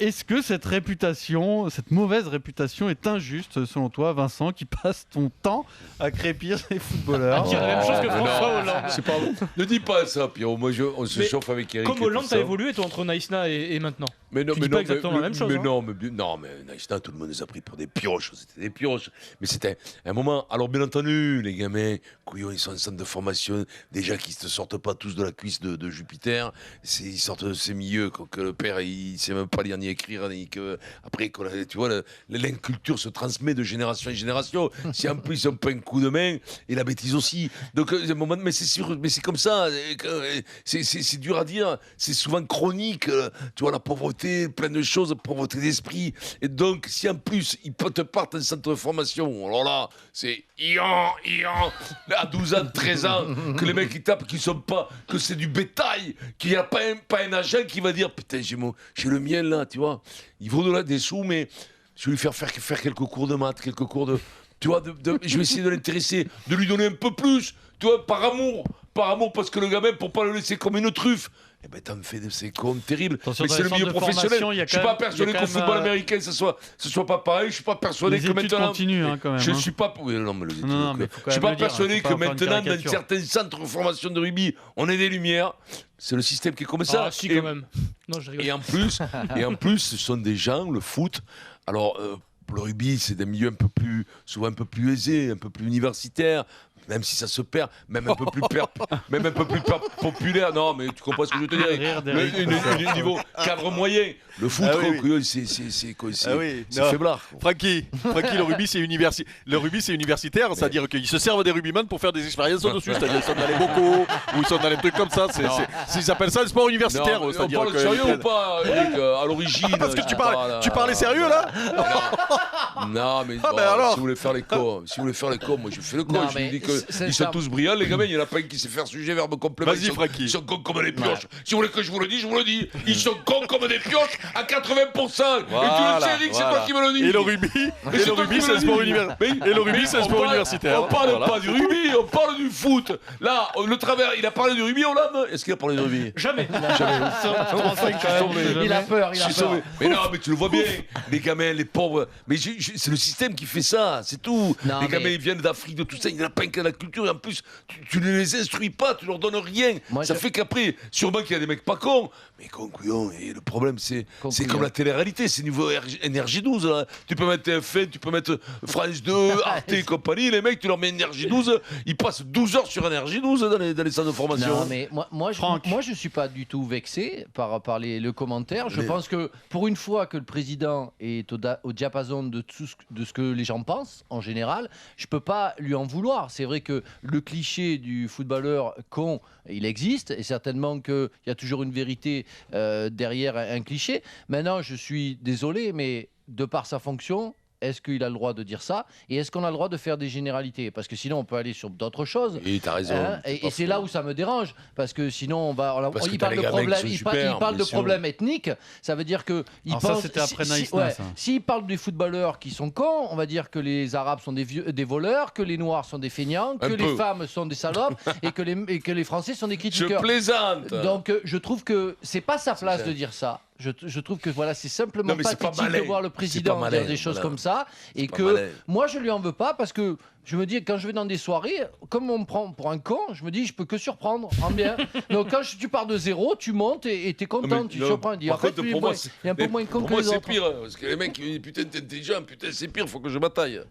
Est-ce que cette réputation, cette mauvaise réputation est injuste selon toi, Vincent, qui passe ton temps à crépir les footballeurs? Qui a la même chose que François Hollande. C'est pas... Ne dis pas ça, Pierrot. Moi, on se chauffe avec Eric. Comme Hollande, t'as évolué toi entre Naïsna et maintenant. Mais non, tu dis pas exactement la même chose. Mais Naïsna, tout le monde nous a pris pour des pioches. C'était des pioches. Mais c'était un moment. Alors, bien entendu, les gamins, couillons, ils sont en centre de formation. Déjà qu'ils ne sortent pas tous de la cuisse de Jupiter. Ils sortent de ces milieux que le père, il ne sait même pas lire ni écrire. Ni que... Après, tu vois, l'inculture se transmet de génération en génération. Si en plus, ils n'ont pas un coup de main, et la bêtise aussi. Donc, un moment, mais c'est sûr, mais c'est comme ça. C'est dur à dire. C'est souvent chronique. Tu vois, la pauvreté, plein de choses, pauvreté d'esprit. Et donc, si en plus, ils te partent en centre de formation, alors là, c'est à 12 ans, 13 ans, que les mecs ils tapent, qu'ils sont pas, que c'est du bétail, qu'il n'y a pas un agent qui va dire putain, j'ai le mien là, tu vois. Il vaut des sous, mais je vais lui faire quelques cours de maths, quelques cours de. Tu vois, je vais essayer de l'intéresser, de lui donner un peu plus, tu vois, par amour, parce que le gamin, pour pas le laisser comme une truffe, eh ben t'en fais de ces cons terribles. Attention, mais c'est le milieu professionnel. Je suis pas persuadé qu'au football américain, ce soit pas pareil. Je suis pas persuadé les que études maintenant. continuent, hein, quand même. Je suis pas. Oui, non, mais les études. Je suis pas persuadé que maintenant, dans certains centres de formation de rugby, on ait des lumières. C'est le système qui est comme ça. Ah, si, quand même. Non, je rigole. Et en plus, ce sont des gens, le foot. Alors. Le rugby, c'est des milieux souvent un peu plus aisés, un peu plus universitaires, même si ça se perd, même un peu plus populaire. Non, mais tu comprends ce que je veux te dire. Niveau cadre moyen. Le foot, c'est faiblard. Francky, le rugby, c'est universitaire, c'est-à-dire qu'ils se servent des rugbymen pour faire des expériences dessus. C'est-à-dire qu'ils sont dans les bocaux, ou ils sont dans les trucs comme ça. Ils appellent ça le sport universitaire. On parle sérieux ou pas, Eric, à l'origine? Parce que tu parlais sérieux, là? Non, mais si vous voulez faire les cons, moi je fais le con. Je me dis qu'ils sont tous brillants, les gamins. Il n'y en a pas un qui sait faire sujet, verbe, complément. Vas-y, Francky. Ils sont cons comme des pioches. Si vous voulez que je vous le dise, je vous le dis. Ils sont cons comme des pioches à 80%. Et tu le sais, Eric, c'est toi qui me le dis. Et le rugby, c'est un sport universitaire. On parle pas du rugby, on parle du foot. Là, le travers, il a parlé du rugby, Hollande? Est-ce qu'il a parlé du rugby? Jamais. Il a peur. Mais non, mais tu le vois bien. Les gamins, les pauvres. Mais c'est le système qui fait ça, c'est tout. Les gamins, ils viennent d'Afrique, de tout ça. Il n'y en a pas un qu'à la culture. Et en plus, tu ne les instruis pas, tu leur donnes rien. Ça fait qu'après, sûrement qu'il y a des mecs pas cons. Mais cons, couillons. Et le problème, c'est comme la télé-réalité. C'est niveau énergie 12. Là. Tu peux mettre TF1, tu peux mettre France 2, Arte et compagnie. Les mecs, tu leur mets énergie 12. Ils passent 12 heures sur énergie 12 dans les centres de formation. Non, mais moi, je suis pas du tout vexé par le commentaire. Je pense que pour une fois que le président est au diapason de ce que les gens pensent, en général, je peux pas lui en vouloir. C'est vrai que le cliché du footballeur con, il existe, et certainement qu'il y a toujours une vérité derrière un cliché. Maintenant, je suis désolé, mais de par sa fonction, est-ce qu'il a le droit de dire ça? Et est-ce qu'on a le droit de faire des généralités? Parce que sinon, on peut aller sur d'autres choses. Et t'as raison. Et c'est là où ça me dérange. Parce que sinon, il parle de problèmes ethniques. Ça veut dire que... Ça, c'était après Naïsna, ça. S'il parle des footballeurs qui sont cons, on va dire que les Arabes sont des voleurs, que les Noirs sont des feignants, que les femmes sont des salopes et que les Français sont des critiqueurs. Je plaisante. Donc, je trouve que c'est pas sa place de dire ça. Je trouve que voilà, c'est simplement pathétique de voir le président dire des choses comme ça, et que moi je lui en veux pas, parce que je me dis, quand je vais dans des soirées, comme on me prend pour un con, je me dis, je peux que surprendre en bien. Donc quand tu pars de zéro, tu montes et t'es content, tu surprends. En fait, il est un peu moins con que les autres. Pour moi, c'est pire, parce que les mecs, putain, t'es intelligent, putain, c'est pire, faut que je bataille.